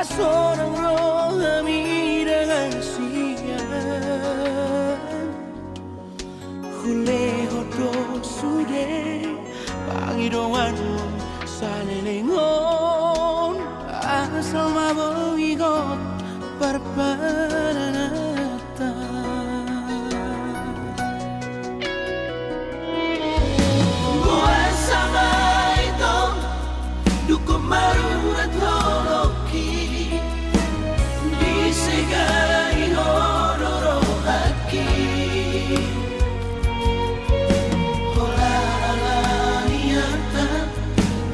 seorang rohani dengan sian Hule hodo sude Pangidoan salelengon Asal maboigot parpanata Buat sama itu Duko marurat holoki Di segala inodoro haki Hola niata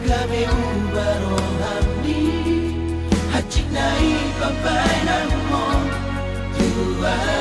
Gabe ubaro hamdi Hacik naik papai namo Tuhan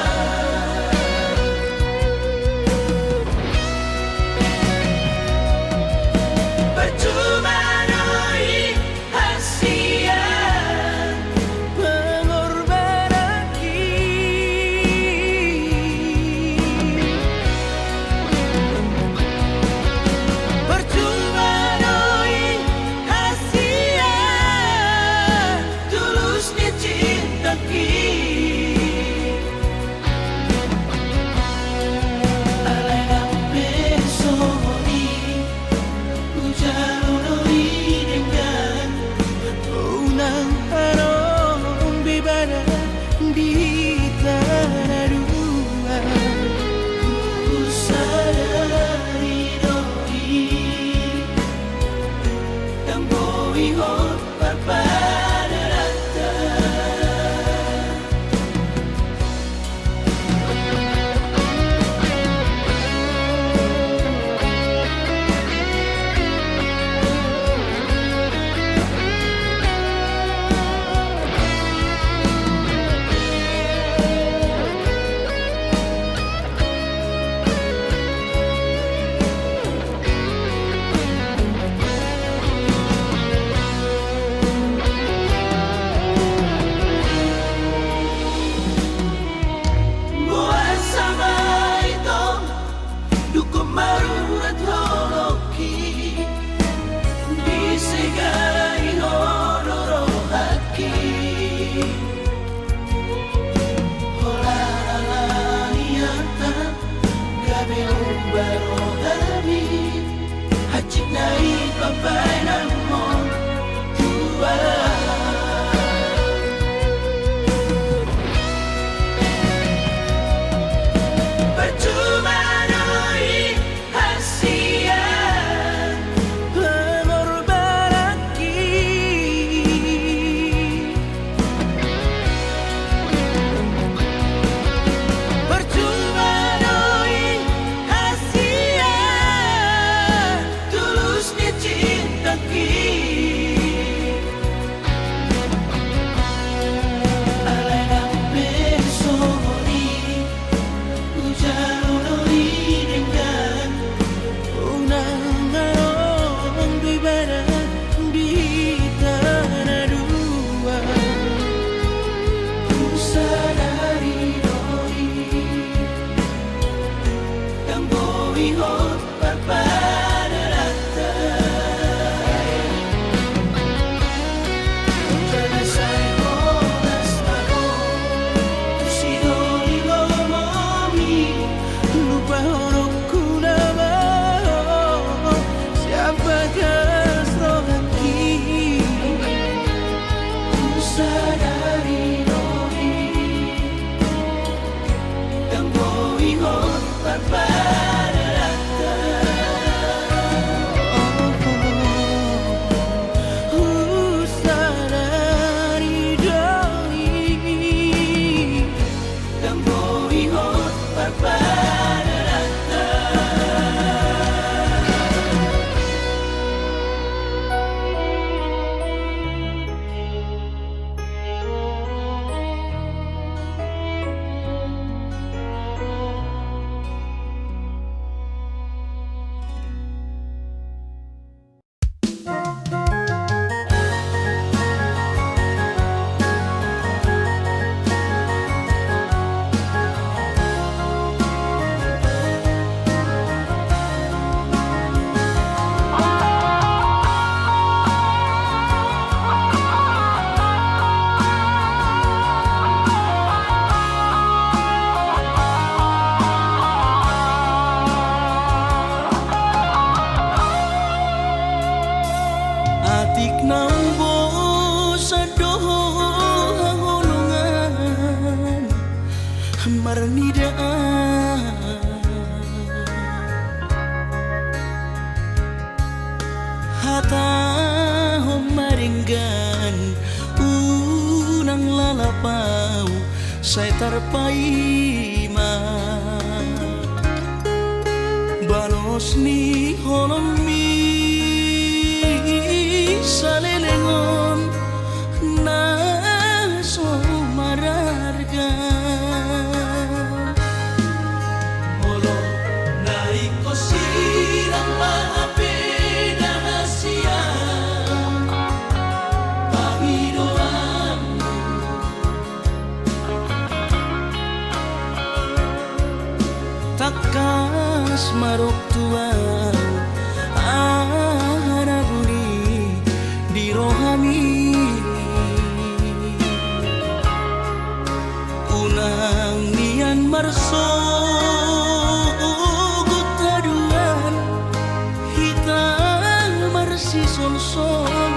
parnidaan hata homaringgan unang lalapau saya tarpaima balos ni holomi salelengon na somararga molo naiko sirang maapeda hasia Panginoanmu takas marok tuan arabuni di rohami unang nian marso gutaduan hitam marsi sol-solan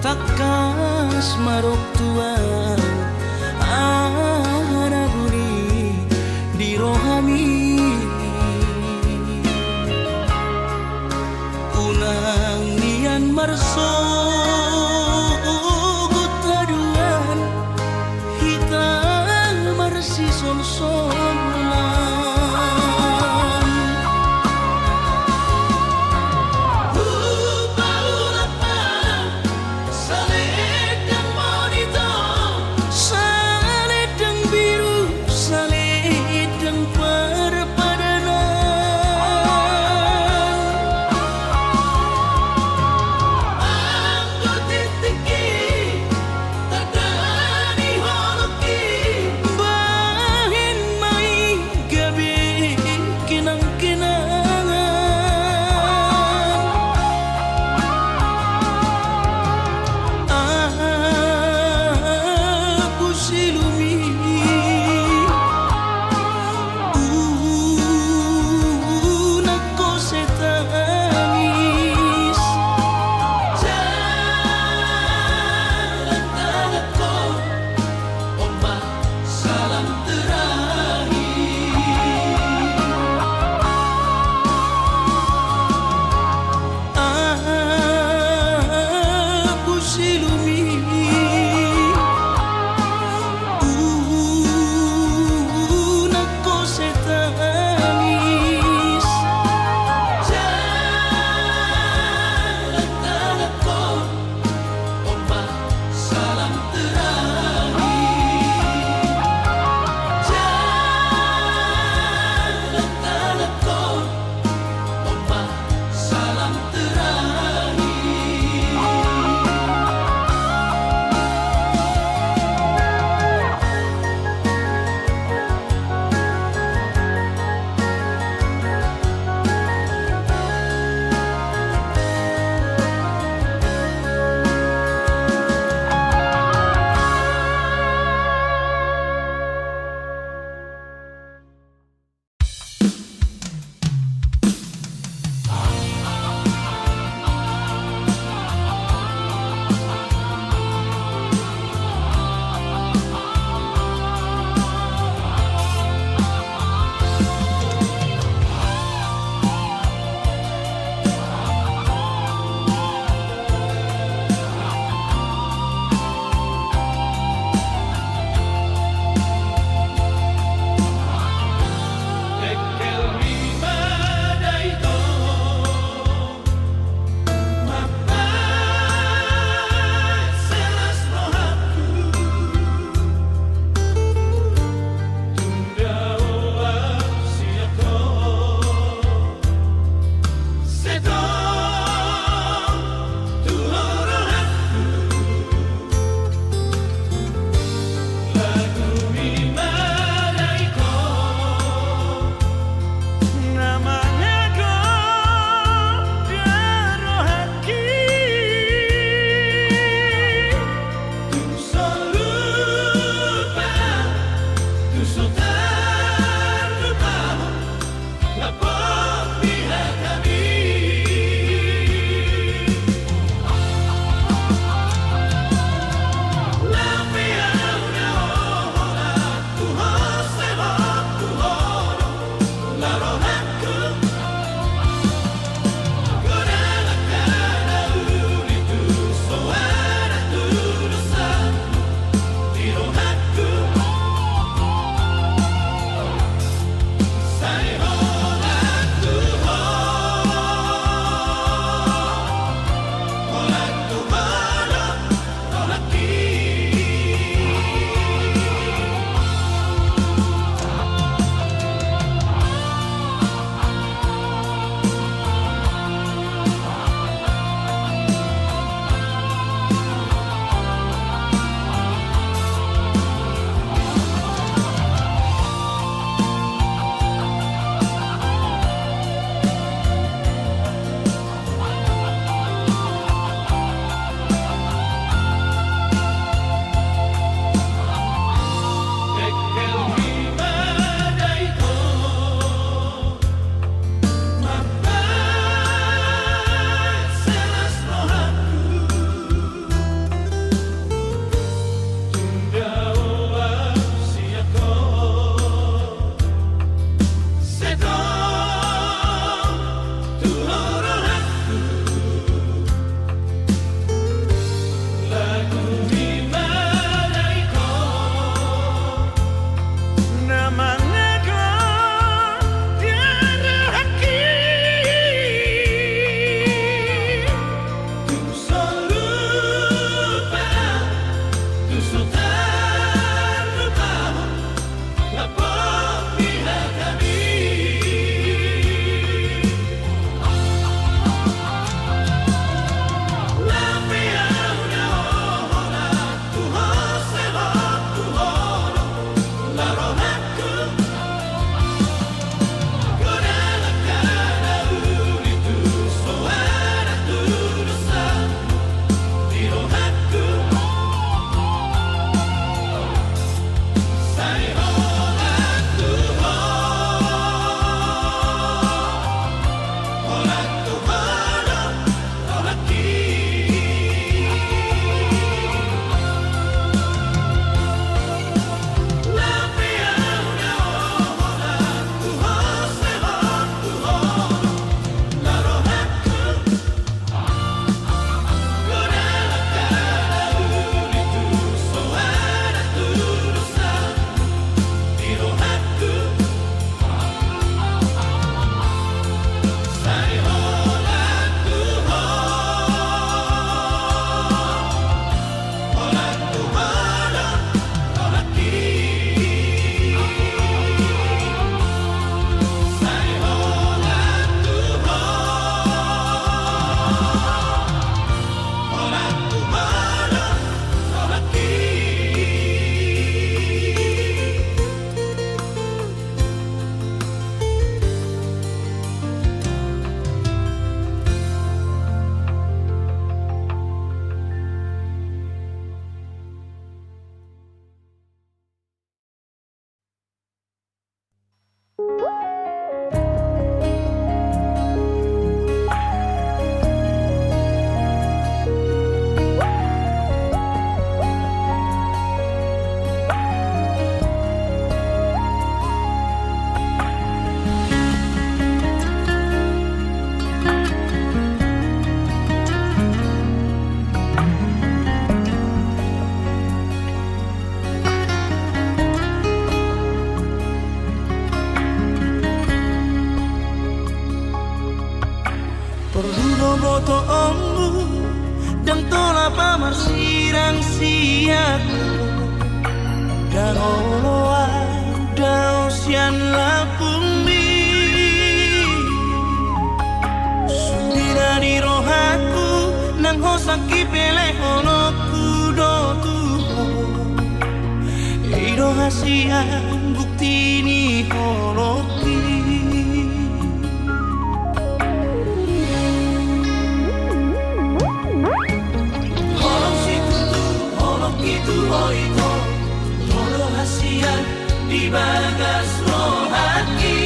takas marok tuan arabuni di rohami unang nian marso gutaduan hitam marsi sol-solan foto ombu dan tola pamar sirang siaku dan oloa dausian lapumi sudira di rohaku nang hosaki pele honoku do tuho ido hasian bukti ni holoki Oito, todo hasian di bagas rohaki.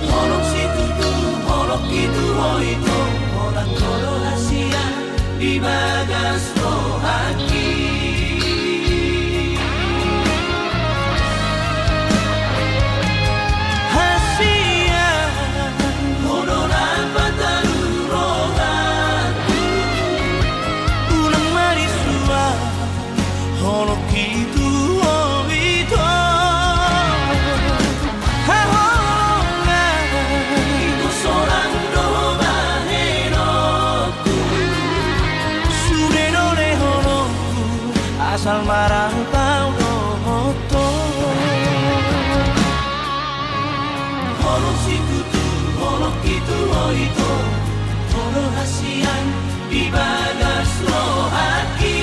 Holok situ tu, holok itu oito, orang todo hasian di bagas rohaki. Hasian, hono nampak talu rohaki. Holok itu oito Hahonga Itu seorang doa henoku Sudeno de holoku Asal marang tau dohoto Holok situ tu Holok itu oito Holok hasian Di bagas rohaki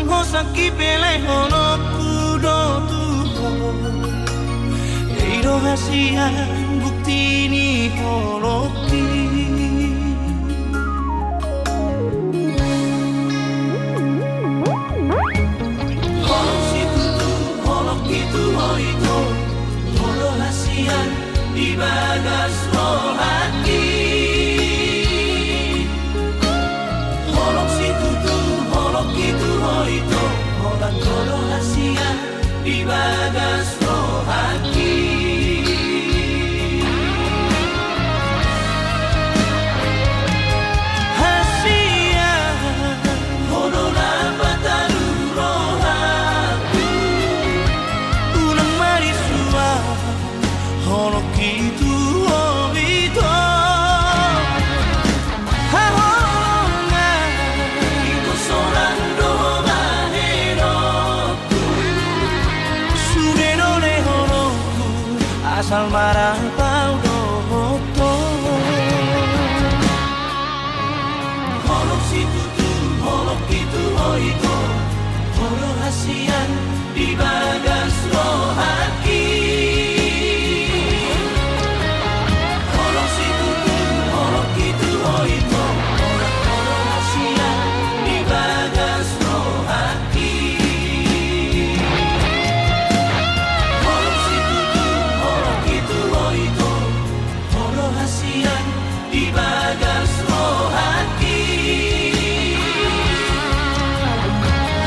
Hosaki pele honoku do tuho Eido hasian bukti ni holoki Holok situ tu, holok itu oito Holo hasian di bagas rohaki Holok situ tu, holok itu oito Orang todo hasian di bagas rohaki Hasian hono nampak talu rohaku Unang marisua hono kitu oito Hahonga Itu seorang doa henoku Sudeno de holoku Asal marang tau dohoto Holok situ tu, holok itu oito Holok hasian di bagas rohaki Holok situ tu, holok itu oito Orang todo hasian di bagas rohaki Holok situ tu, holok itu oito Holok hasian di bagas rohaki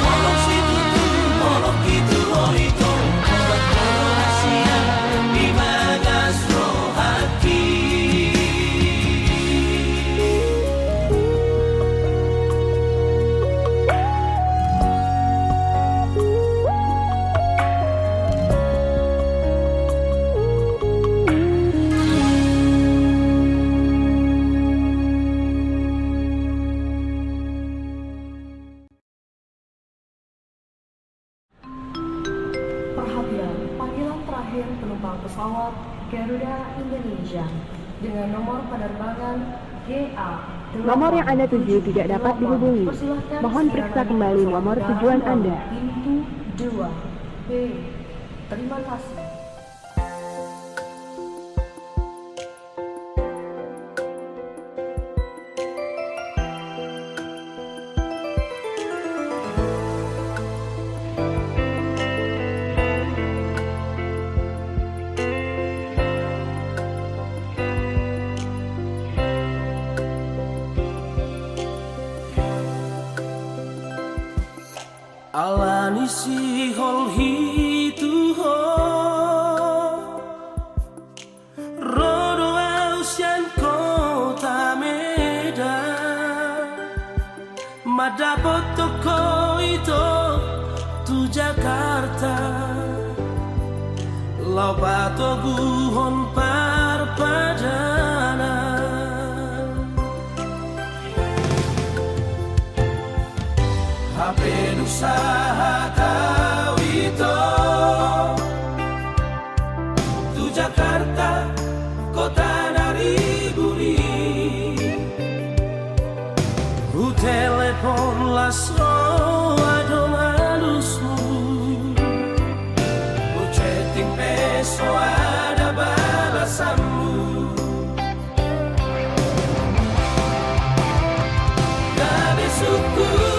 Holok situ tu, holok itu oito terakhir penumpang pesawat Garuda Indonesia dengan nomor penerbangan GA. Nomor yang Anda tuju tidak dapat dihubungi. Mohon periksa kembali nomor tujuan Anda. Pintu 2 B. Terima kasih. Alani si hol hitu ho Rodo ausian kota Medan Madapot toko itu tu Jakarta Lau pato guhon parpadana HP usaha kau itu Tu Jakarta kota dari buri Ku telepon laso adong halusmu Ku chatting peso ada balasanmu Gabe suku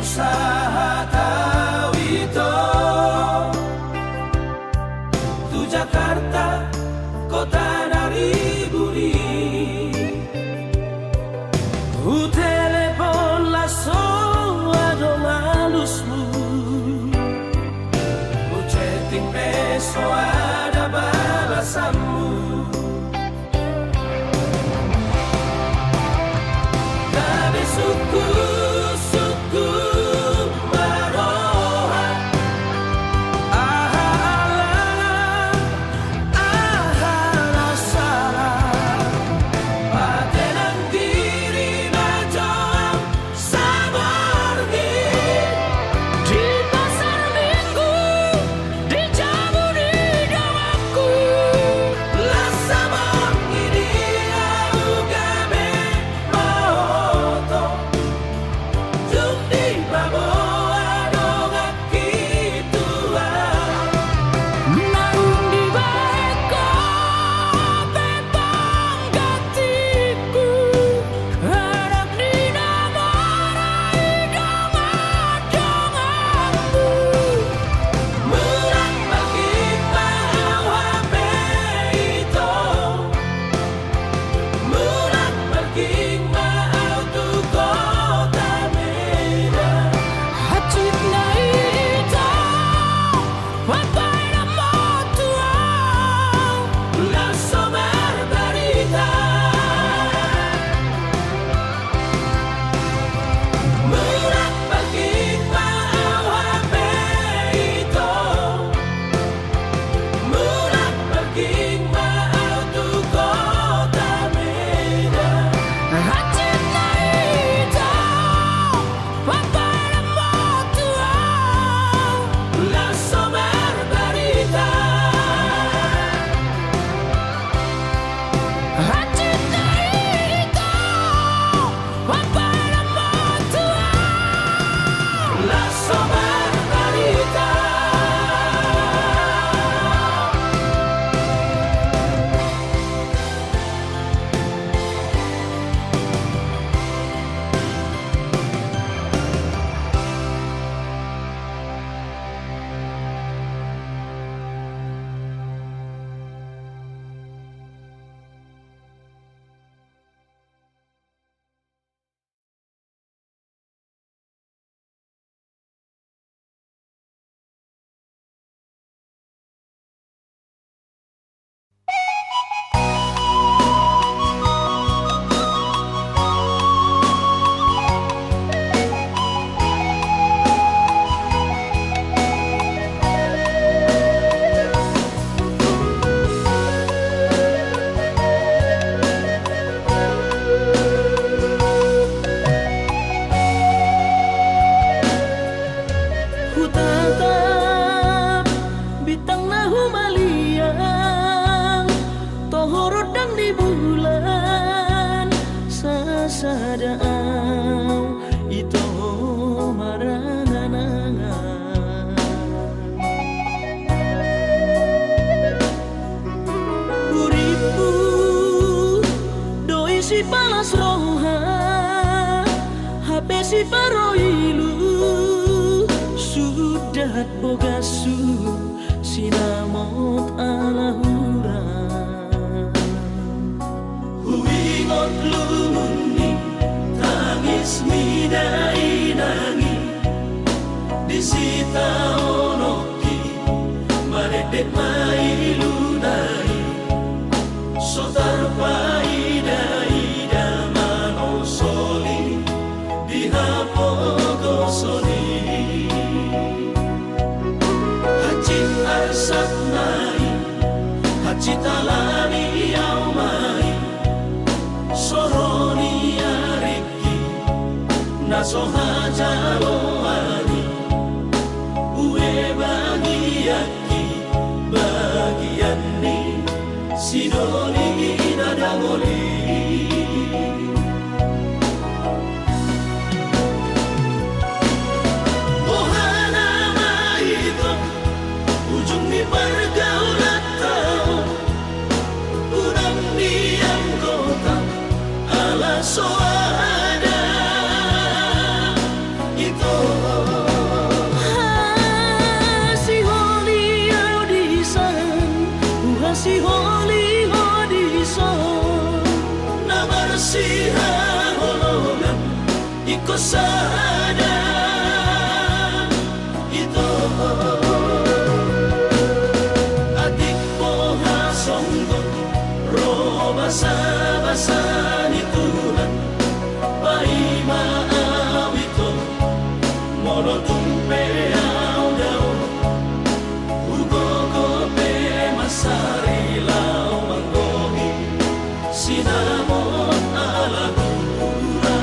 usaha kau itu Tu Jakarta kota dari buri Ku telepon laso adong halusmu Ku chatting peso ada balasanmu Gabe suku bulan sasadao ito maranganangan uripu doi si palas roha hape si paroilu sudah bogasu sinamot alahura huingot lumuni tangis midai nangi disita onoki maredek mailunai sotar paida mano soli dihapogo soli hacit arsat nai hacit alani au mai soroni ariki naso hajalo ani ue bagiaki bagian ni sidoni nadangoli ohana maito ujung ni pergaulan tau urang diam kota ala soada itu si holi audisan si holi audisan nabar si holongan iko sada itu adik poha songgo ro basa ni Tuhan pai maawito mono tumpe au dao ugo gope masari lau manggohi sinamon alahura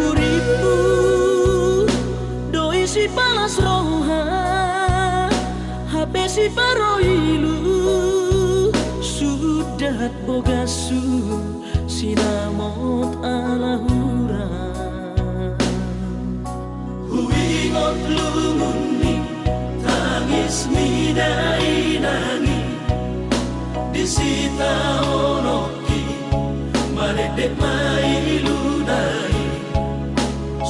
uripu doi si palas roha hape si paroilu sudah bogasu sinamot alahura huingot lumuni tangis midai nangi disita onoki maredek mailunai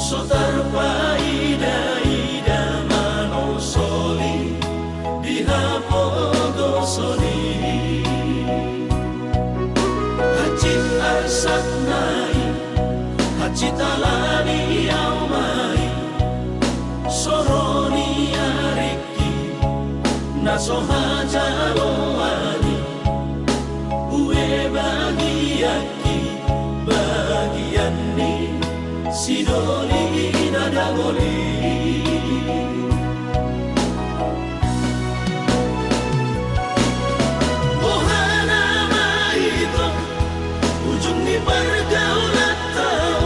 sotar paida mano soli dihapogo soli hacit arsat nai hacit alani au mai soroni ariki naso hajalo ani ue bagiaki bagian ni sidoli nadangoli ohana maito ujung ni pergaulan tau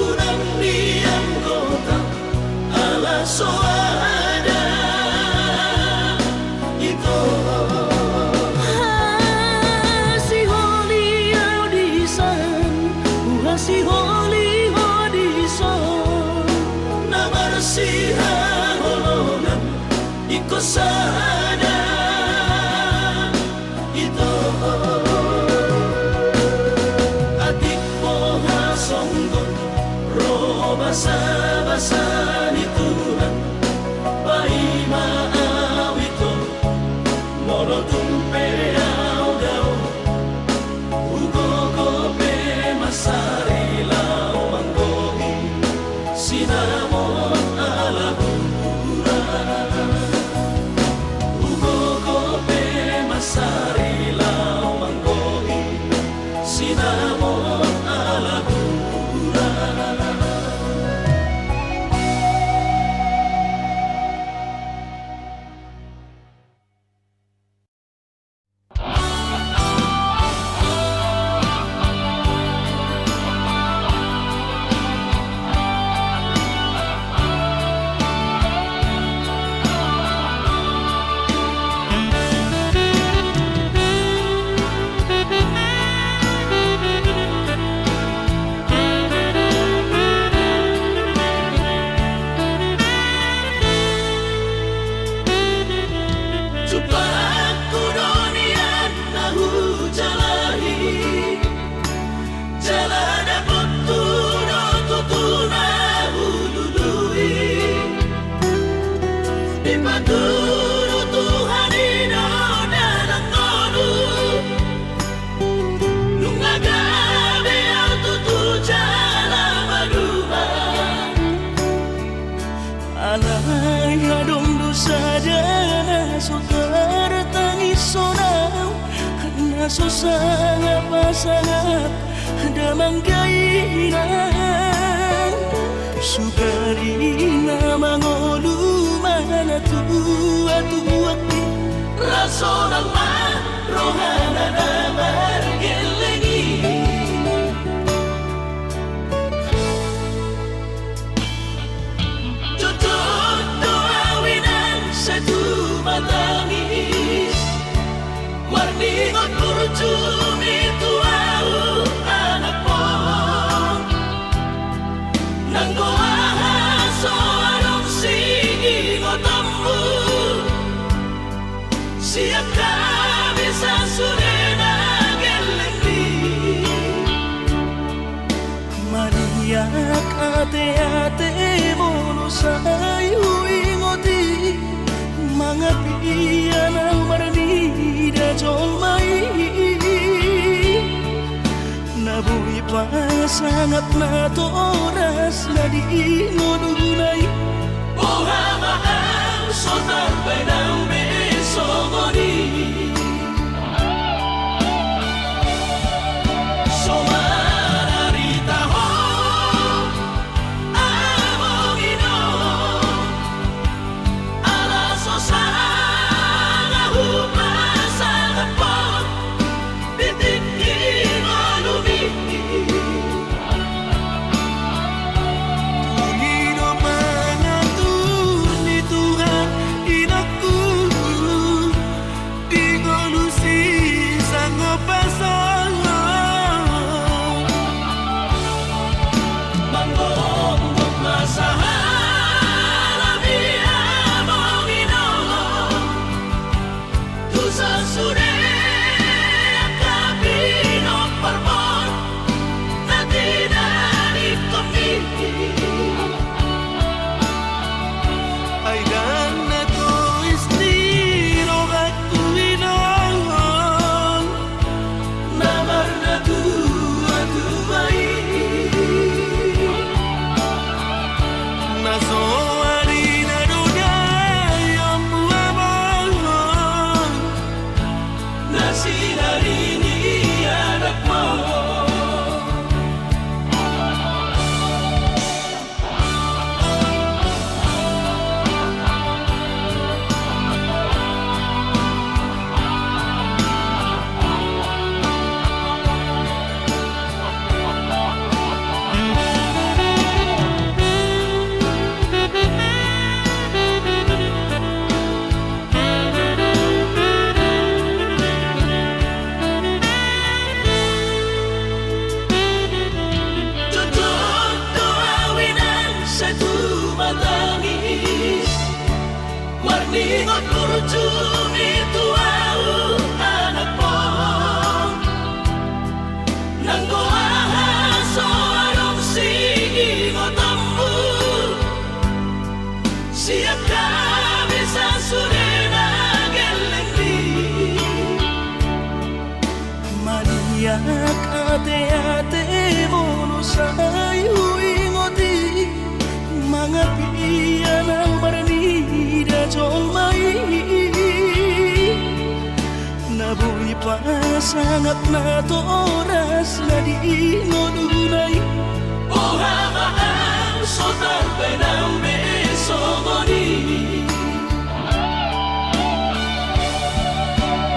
urang diam kota ala soada itu si holi audisan si holi audisan nabar si holongan iko sada itu adik poha songgo ro basa ni Tuhan pai maawito mono tumpe au dao ugo gope masari lau manggohi sinamon alahura Nasosanga pasangat damang gainan Sugarina mangolu mana tua-tua Raso ng rohana na margelengi Tutut doawinan sa tumatangis Warningot kurcumi tuau anak mo Nang goahaso anong singotamu Siap kami sa surena gelendi Mariak ate-ate mo sa'yo ingoti Mga piyan ang maranida jolmai Nabuhi pa sangat na toras na di ngununay Ohama ang sotar ng beso ngoni Somararita ho among ino Alaso sa humasangat po Bitin kinolumi Tungino mangatur ni Tuhan inaku Di ngolusi sanggup pasangan Manggong masahala among ino Tu sa sure kabino parmon na dinarip kami Ay dan na to istiro at kuwinangan Namar na tuwa-tuway Nasoari na dunay ang buwaman Na sinarini anak mo Tutut doawinan sa tumatangis Warningot kurcumi tuau anak mo Nang goahaso anong singotamu Siap kami sa surena gelendi Maniak ate-ate mo sa'yo ingoti Mga piyan ang maranida jolmai Nabuhi pa sangat na toras na di ngununay Ohama ang sotar ng beso ngoni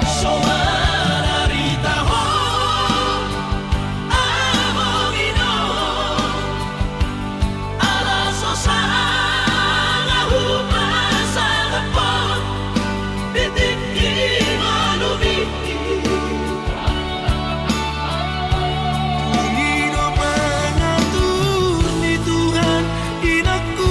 Somararita ho among ino Alaso sa humasangat po Bitin kinolumi Tungino mangatur ni Tuhan inaku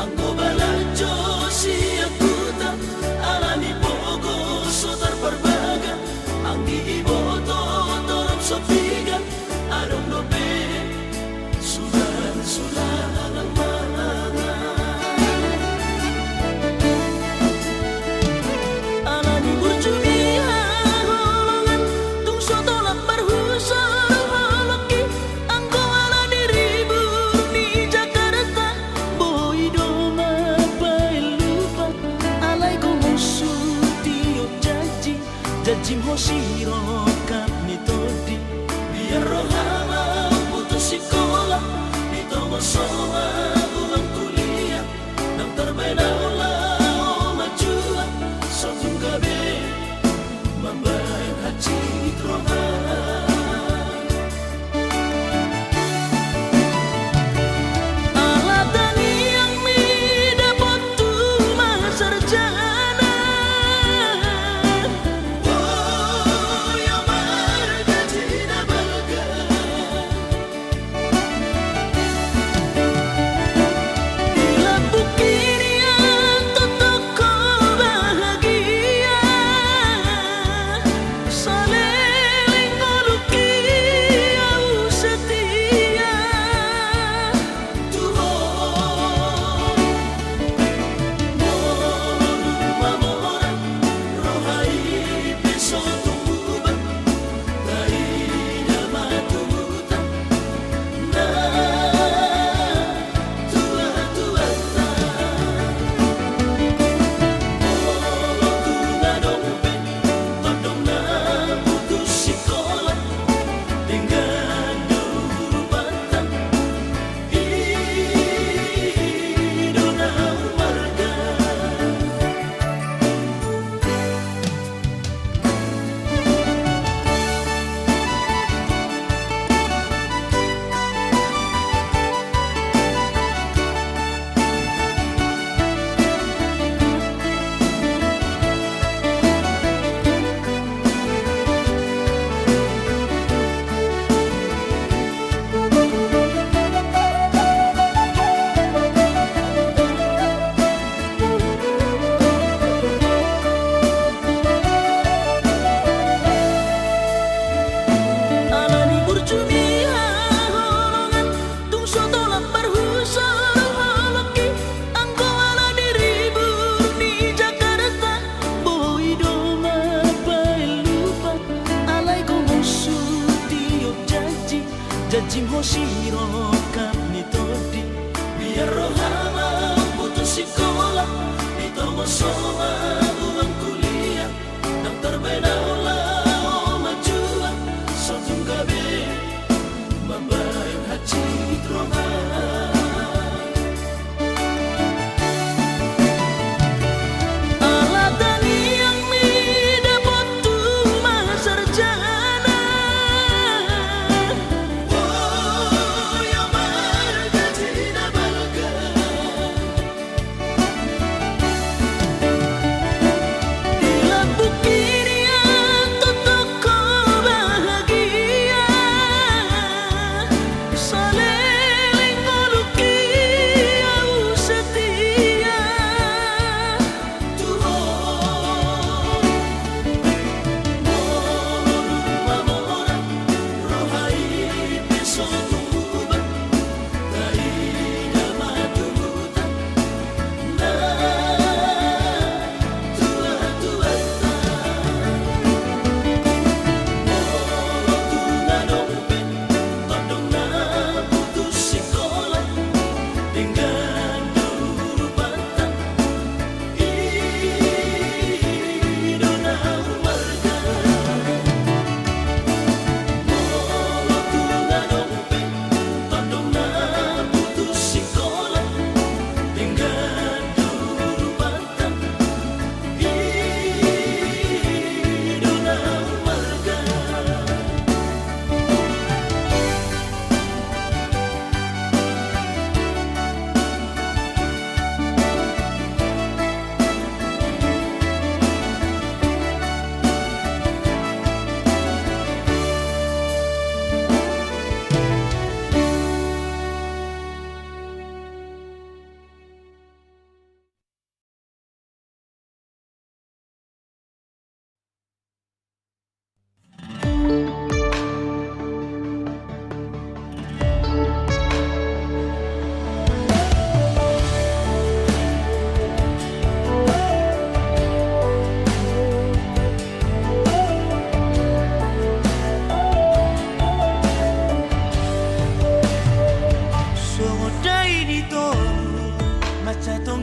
anggo balajo siakuta alani pogo sotar perbaga anggi iboto torop sopiga adong dope sudah alang mana alani burjuni holongan tung sotolak berhusar holoki anggo alani ribur di Jakarta boy doma lupa alai ko musuh tiok jaji hoshiro kap nitodi biar rohama putus sekolah ditomo soa uang kuliah nang terbeda ulah majua sotung gabe membayar haji terohan alatani yang mi dapat tuma sarjana oh ya marga tidak balga bila bukiriya totoko bahagia saling ngoluki au setia Tuhan Mamora rohai beso tumbuban dari matuta na tua tunga dompe todong na putus sekolah dengan durubatan idona marga alani burjuni holongan tung sotolak berhusar holoki anggo alani ribur di Jakarta boy doma lupa alai ko musuh tiok jaji hoshiro kap nitodi biar rohama putus sekolah ditomo soa uang kuliah nang terbeda ulah majua sotung gabe membayar haji terohan alatani yang mi dapat tuma sarjana oh ya marga tidak balga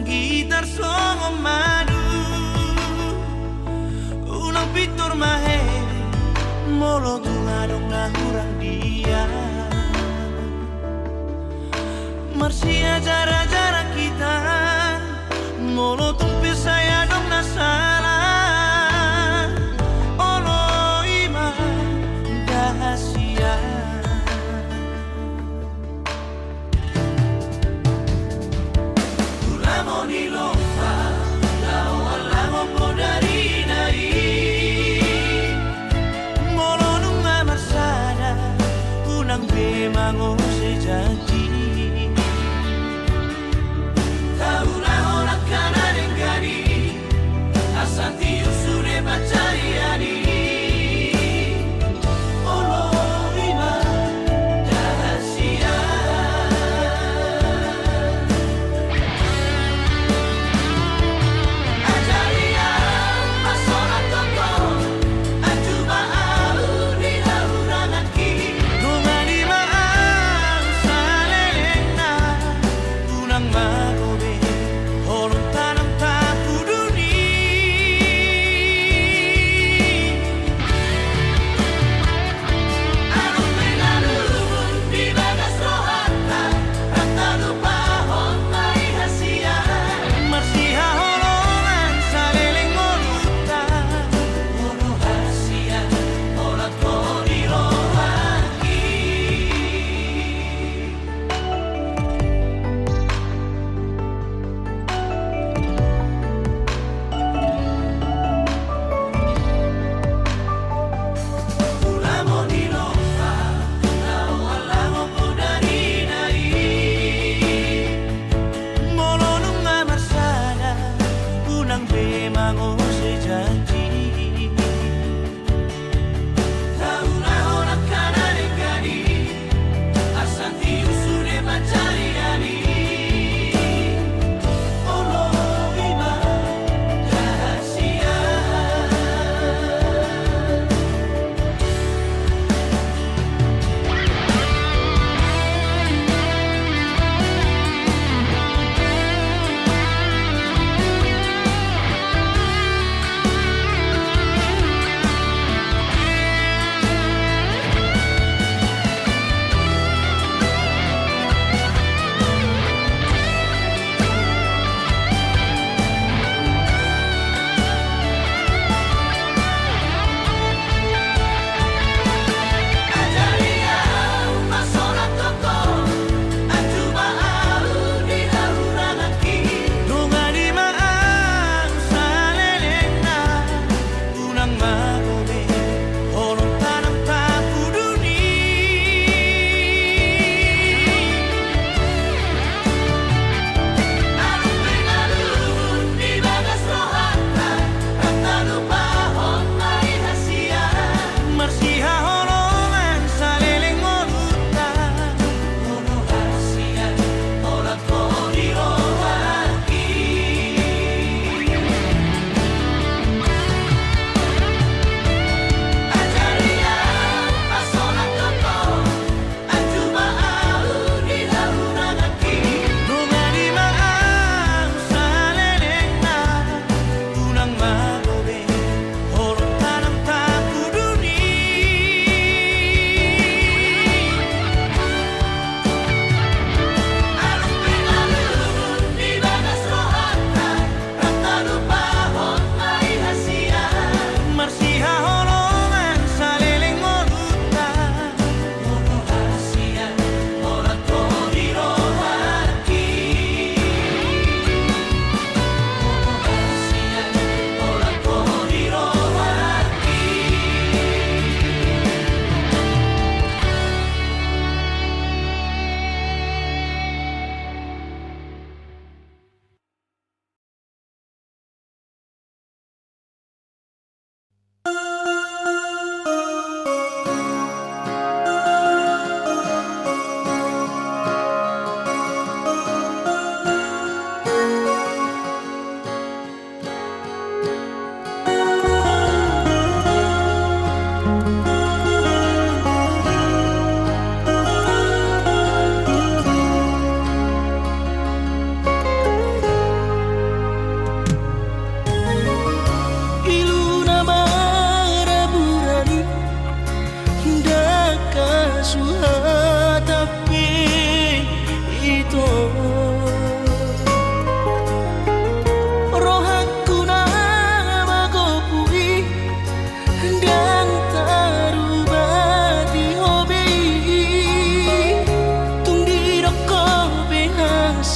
gitar songo madu ulang pitur mahe molo tungadong na hurang dia marsia jarak-jarak kita molo tumpi saya dong na salah olo ima dahasia Tulamoni lompa lao alango po dari nai molo nunga marsada unang bemango sejati Asati usure bacariani Olo ima dahasia Ajaria pasora toko Ajuba au di haurangan ki Gumani maa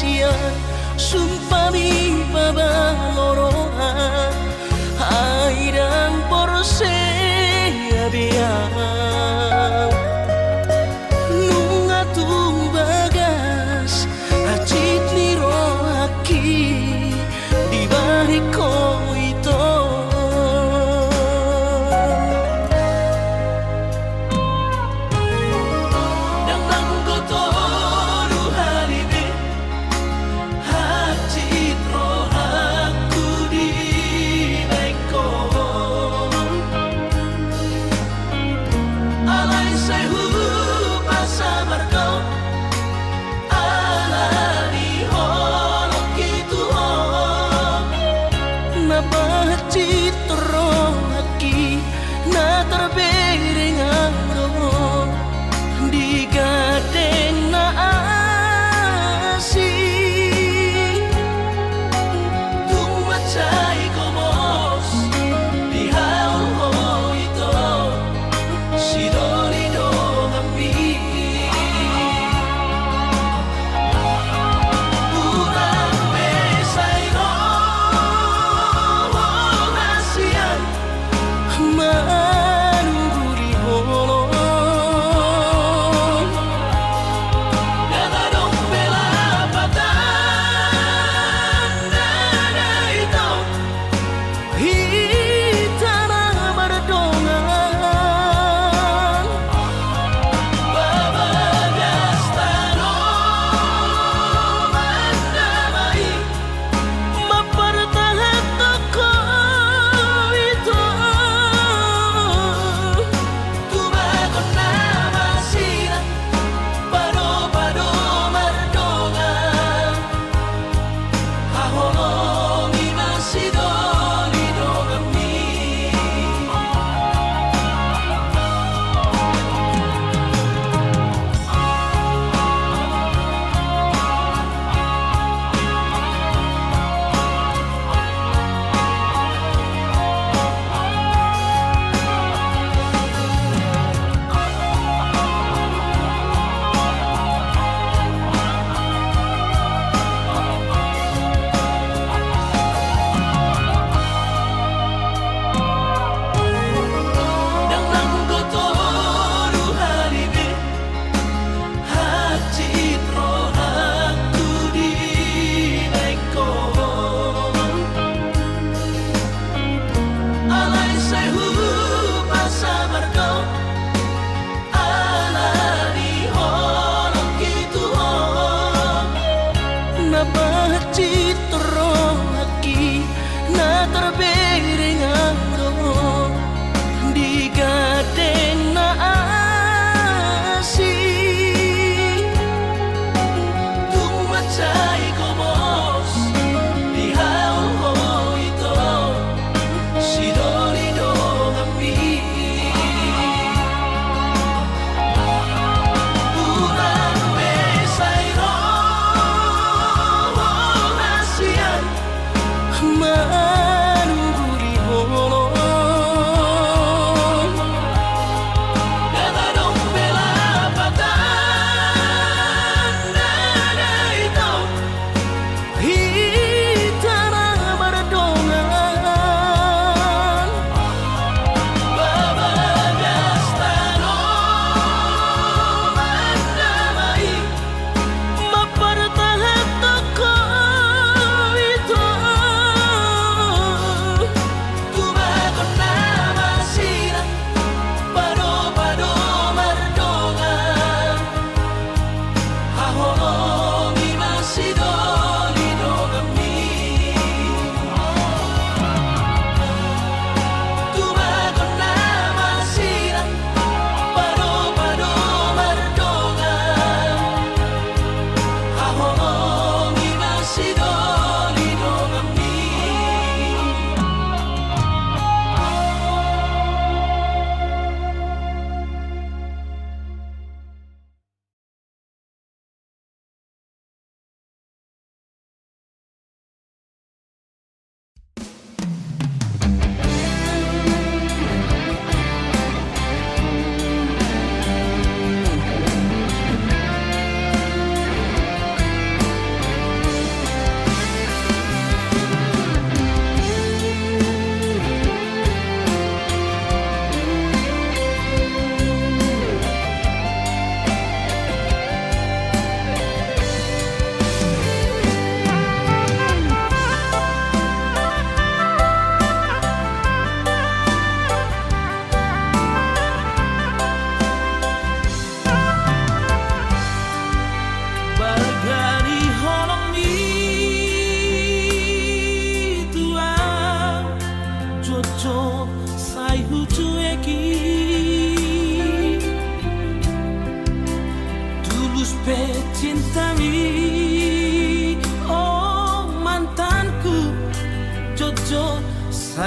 siang sumpami pabaloroan airang porse abiang nunga tu bagas acit niro aki di balik ko ito nang nanggoto ruhalibe acit ro aku di beko alay sayu pasabar ko alani holok gitu na bacit ro aki na terbereng aro di gadeng na asi tumacay komos di haul ho ito si dolido kami urang besay no nasian manuguri holong Dadadong pelapatan dada ito hitana berdongan babagas tanong mandamai mapertahan toko itu tubagon na masira pado-pado mardongan haholongi masidolido kami nang nanggoto ruhalibe acit ro aku di beko alay sayu pasabar ko alani holok gitu na bacit ro aki na terbereng aro di gadeng na asi tumacay komos di haul ho ito si dolido kami urang besay no nasian manuguri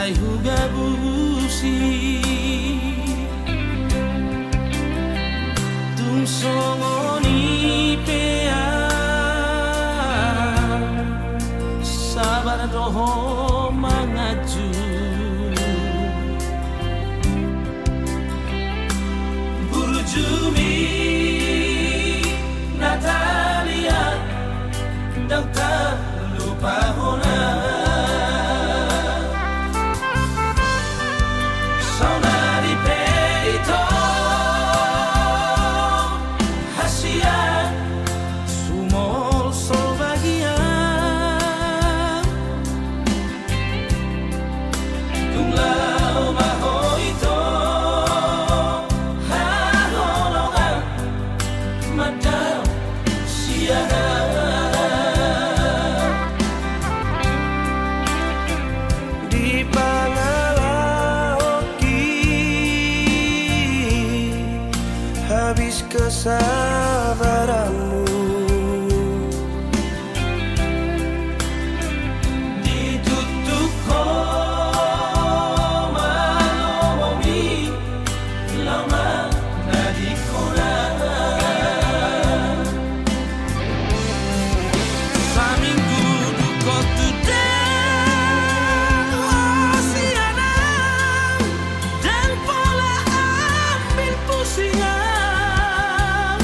sai huga busi tung songoni pea sabar doho mangaju burujumi Natalia dan tak lupa hona saudari Peito Hasia sumol solbagia tunglau mahoito haholongan madam siana di Pangalaoki habis kesabaranmu ditutup koma lomomi lama nadikona saminggu duko tudang hosiana dan pola ambil pusingan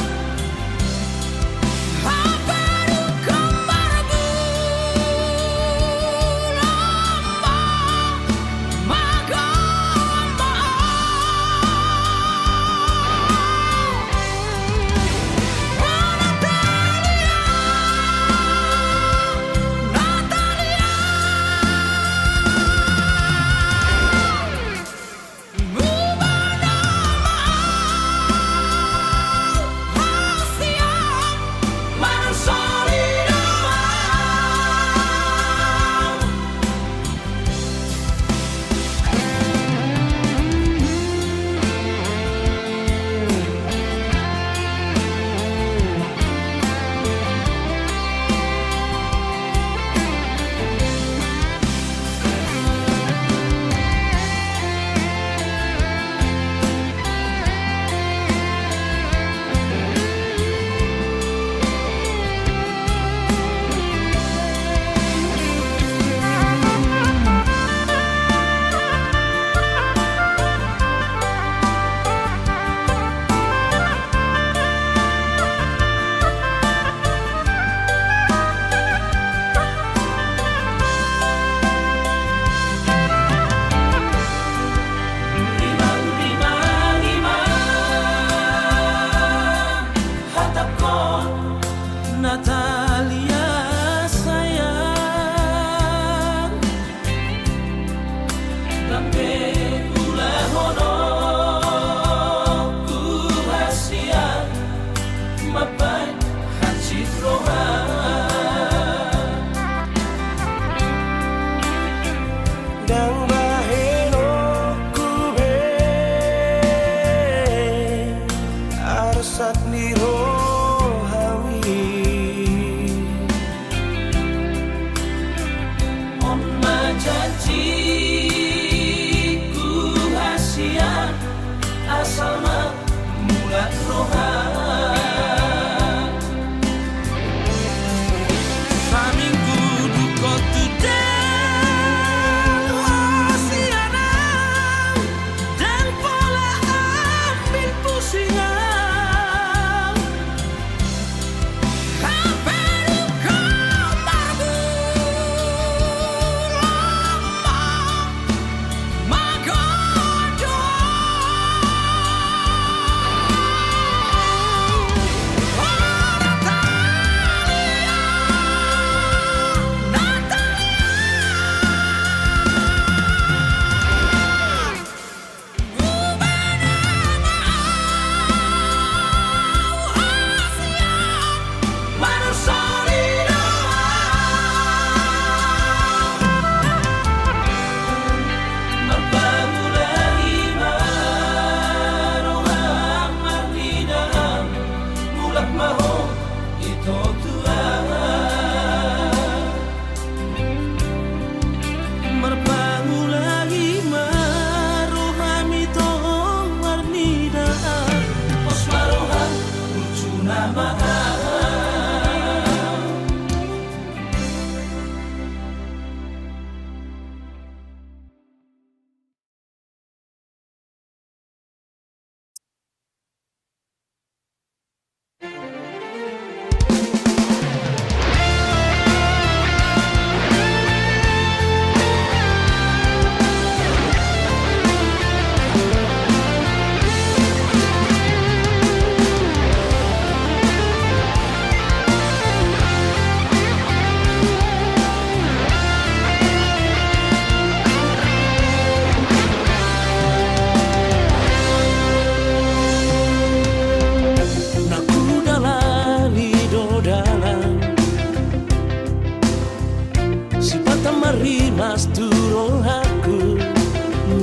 mas turun aku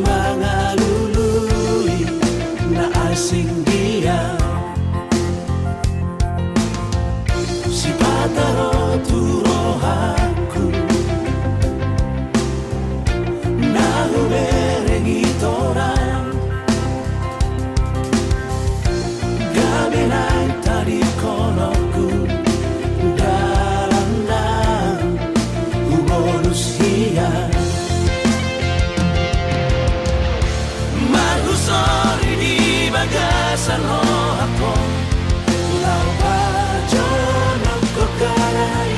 mengalului na asing dia si pataro turo aku na uberengi torang gabenai tadi konoku Mahusori di bagasan rohako Lau bajono kokarai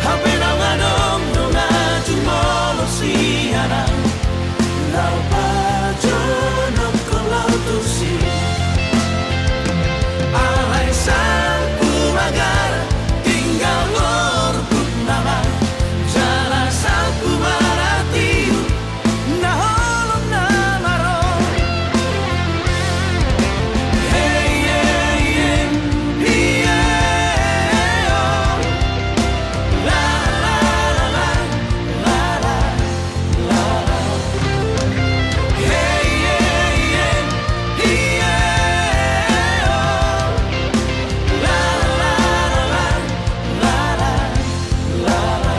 Hape na ngadong nunga jumolo siara Lau bajono kolau tusi Alay sapu magara tinggal lorbuk nama Jala sapu maratiu na holong na maro Hey hey hey yeah oh La la la la la la la la Hey hey hey yeah oh La la la la la la la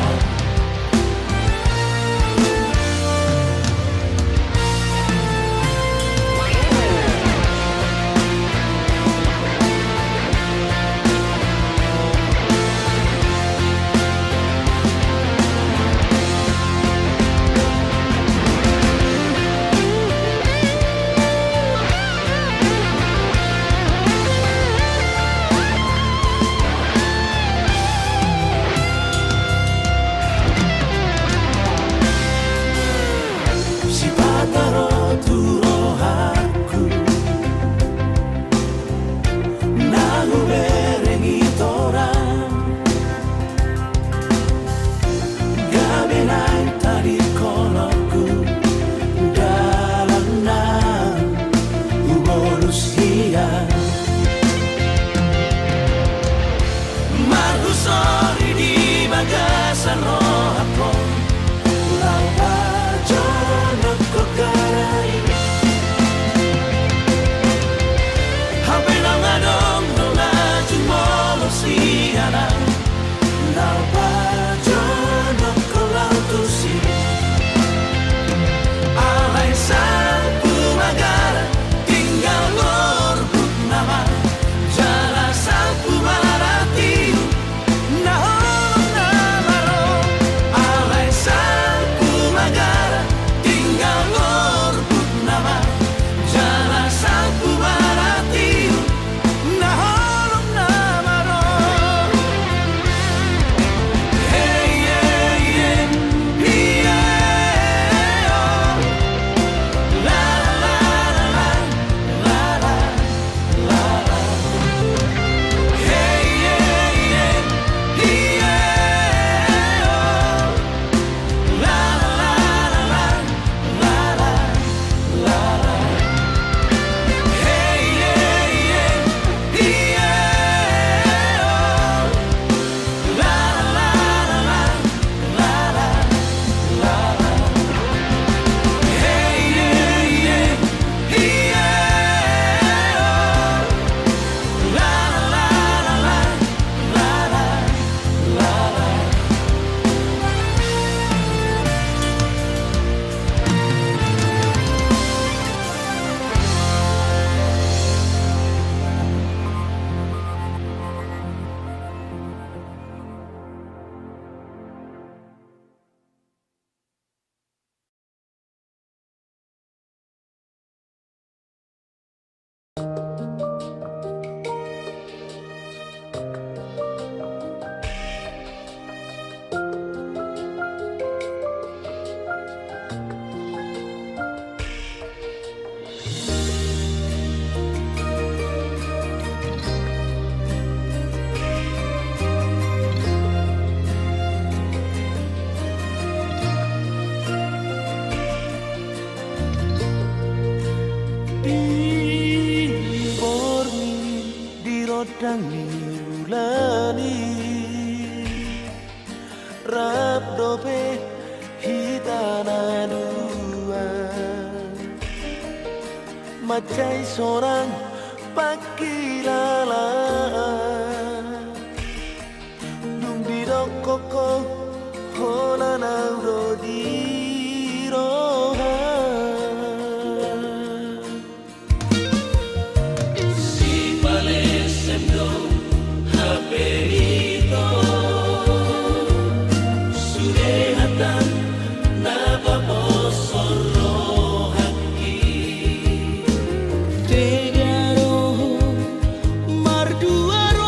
Si pataro turo aku na uberengi torang gabenai tadi konoku dalam nang ubonus hia Mahusori di bagasan rohako Lau bajono kokarai Hape na ngadong nunga jumolo siara Lau bajono kolau tusi Alay sapu magara tinggal lorbuk nama Jala sapu maratiu na holong na maro Alay sapu magara tinggal lorbuk nama Jala sapu maratiu na holong na maro Hey yeah yeah yeah oh La la la la la la la la Hey yeah yeah yeah oh La la la la la la la la Hey yeah yeah yeah oh La la la la la la la la Hey yeah yeah yeah oh La la la la la la la la rap dope hitana dua macai seorang pakilala dung di koko hola nauro di roha si pale sendo haperito surehatan napa posoro haki tegaro marduaro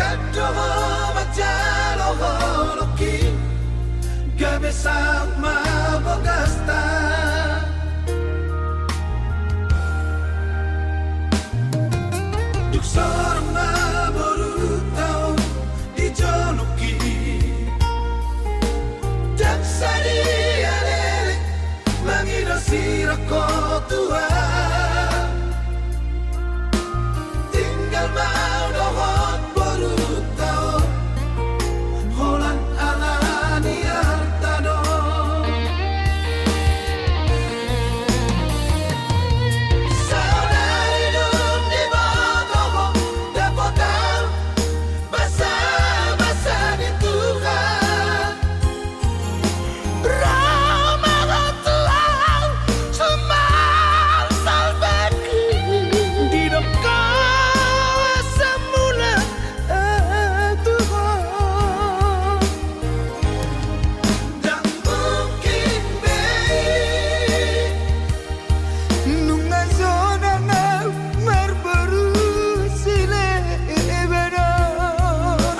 Kadoho majalo holoki Gabe sama bogasta Duk sorong na baru tau di jonoki Dan sadi alele mangido sirako tua Tinggal mau dohot baru tau Holan alani hartado Saudari dum di bodoh Dapotan basa-basa di Tuhan Ramadan Tuhan Semal salbaki Di dekat semula Tuhan Dan mungkin baik Nunga zona na marbaru sile ebera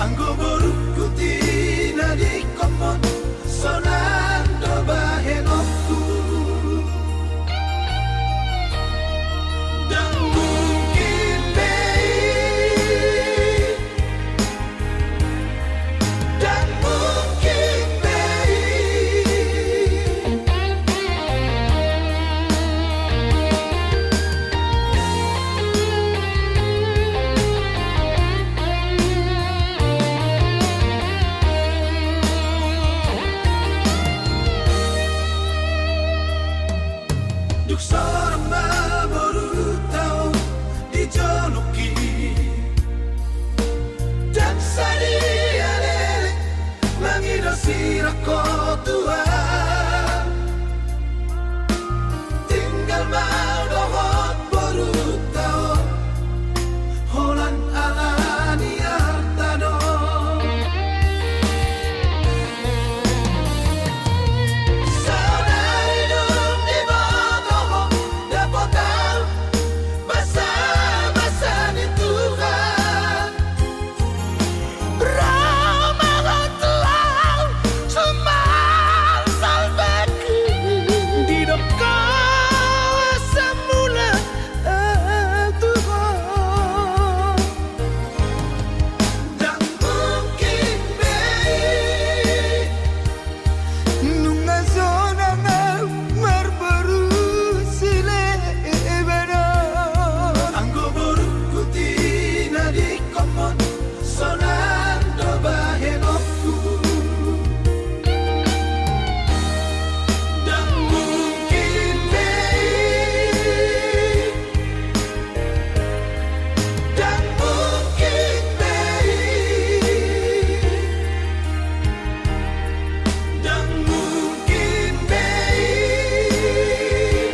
Anggo boru kutina di komon sonando bahenoku Dan mungkin baik Dan mungkin baik Duk sorong baru tau dijoloki Dan sadi alele mangido sirako tua Tinggal mau dohot baru tau Holan alani hartado Saudari dum di bodoh Dapotan basa-basa di Tuhan Ramadan Tuhan Semal salbaki Di dekat semula Tuhan Dan mungkin baik Nunga zona na marbaru sile ebera Anggo boru kutina di komon sonando bahenoku Dan mungkin baik Dan mungkin baik Dan mungkin baik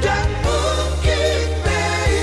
Dan mungkin baik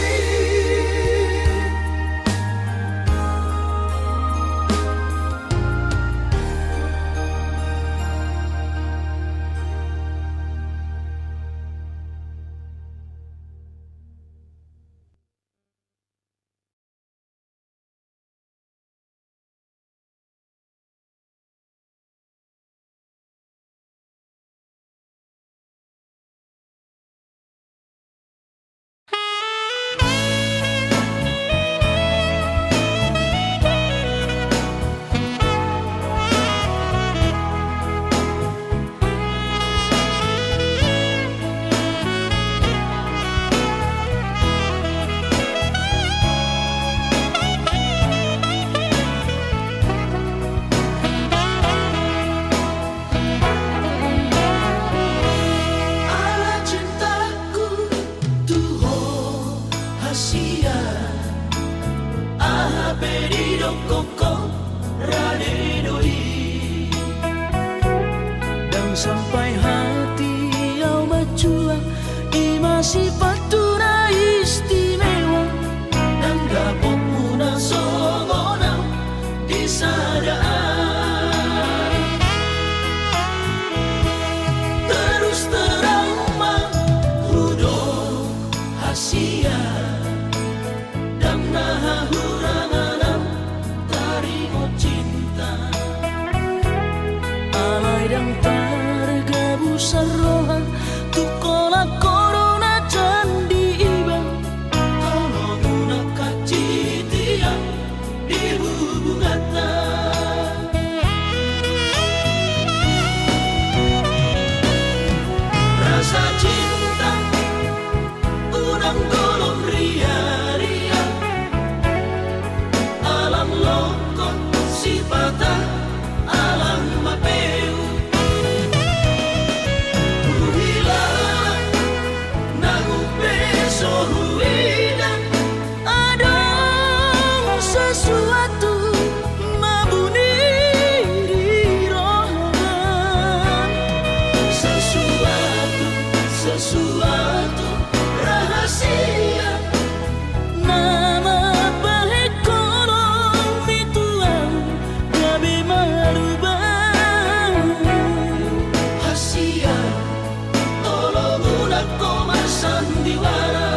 Ala cintaku tuho hasia Aha pedido koko radedoi Dan sampai hati yang berjuang Ima sifatura istimewa Dan gabung muna sogona di sadaan Terus trauma hudok hasia Dan naha bungata. Rasa cinta urang golong ria-ria, alam lokon sipata alam mapeu. Uhila nangupeso huida, ada sesuatu mabuni di rohan. Sesuatu rahasia, nama baik kolong dituang gabe marubah. Hasia tolong unak komar sandiwara.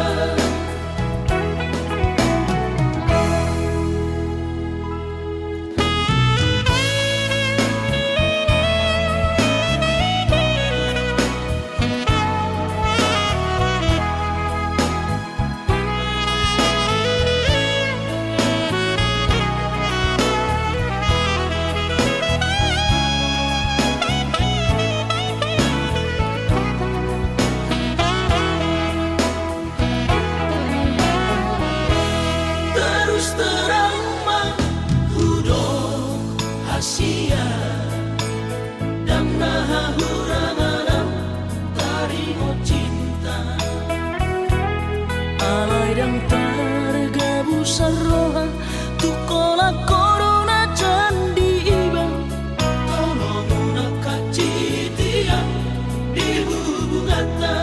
Terus terang mah hudok hasia, damna hahuranganam tarimo cinta. Alai dang targabu sarroha tukola corona candi ibang, tolong unak kacitian di hubungata.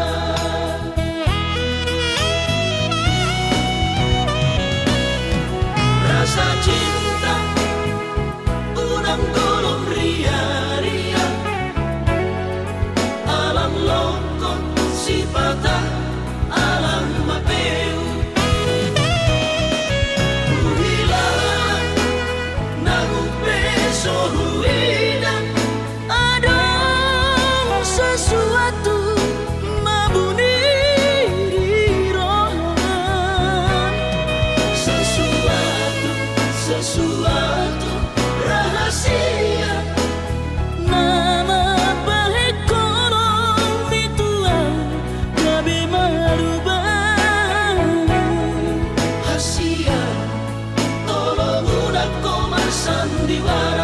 Rasa cinta urang golong ria-ria, alam lokon sipata alam mapeu. Uhila nangupeso huida, ada sesuatu mabuni di rohan. Sesuatu rahasia, nama baik kolong dituang gabe marubah. Hasia tolong unak komar sandiwara.